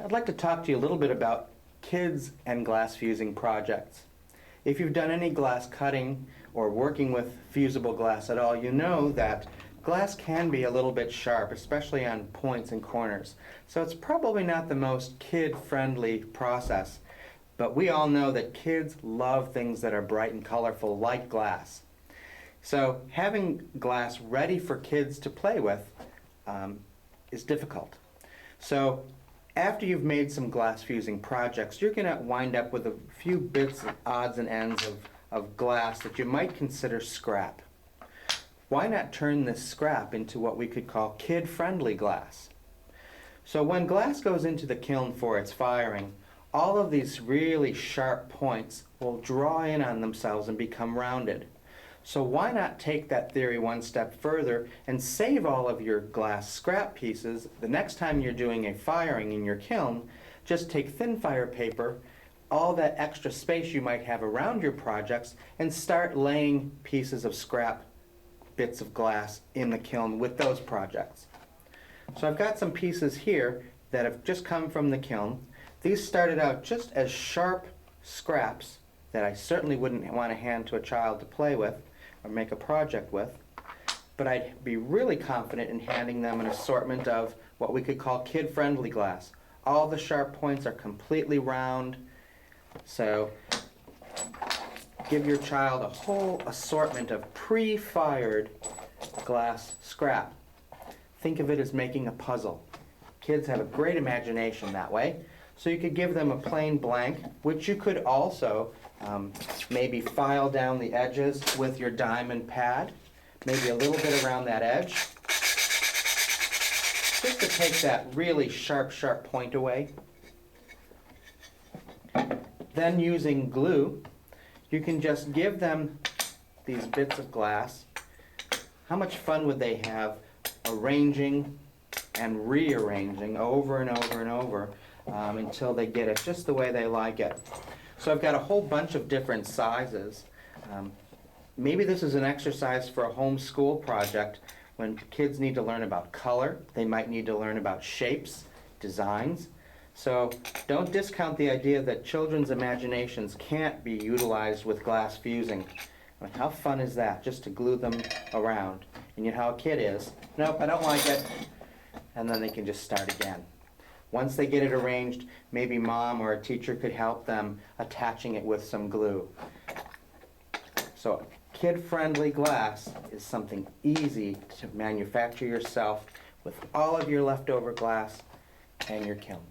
I'd like to talk to you a little bit about kids and glass fusing projects. If you've done any glass cutting or working with fusible glass at all, you know that glass can be a little bit sharp, especially on points and corners. So it's probably not the most kid-friendly process, but we all know that kids love things that are bright and colorful like glass. So having glass ready for kids to play with is difficult. So after you've made some glass fusing projects, you're going to wind up with a few bits of odds and ends of glass that you might consider scrap. Why not turn this scrap into what we could call kid-friendly glass? So when glass goes into the kiln for its firing, all of these really sharp points will draw in on themselves and become rounded. So why not take that theory one step further and save all of your glass scrap pieces the next time you're doing a firing in your kiln? Just take thin fire paper, all that extra space you might have around your projects, and start laying pieces of scrap bits of glass in the kiln with those projects. So I've got some pieces here that have just come from the kiln. These started out just as sharp scraps that I certainly wouldn't want to hand to a child to play with or make a project with, but I'd be really confident in handing them an assortment of what we could call kid-friendly glass. All the sharp points are completely round, so give your child a whole assortment of pre-fired glass scrap. Think of it as making a puzzle. Kids have a great imagination that way. So you could give them a plain blank, which you could also maybe file down the edges with your diamond pad, maybe a little bit around that edge, just to take that really sharp point away. Then using glue, you can just give them these bits of glass. How much fun would they have arranging and rearranging over and over and over until they get it just the way they like it. So I've got a whole bunch of different sizes. Maybe this is an exercise for a homeschool project when kids need to learn about color. They might need to learn about shapes, designs. So don't discount the idea that children's imaginations can't be utilized with glass fusing. I mean, how fun is that, just to glue them around? And you know how a kid is. Nope, I don't like it. And then they can just start again. Once they get it arranged, maybe mom or a teacher could help them attaching it with some glue. So kid-friendly glass is something easy to manufacture yourself with all of your leftover glass and your kiln.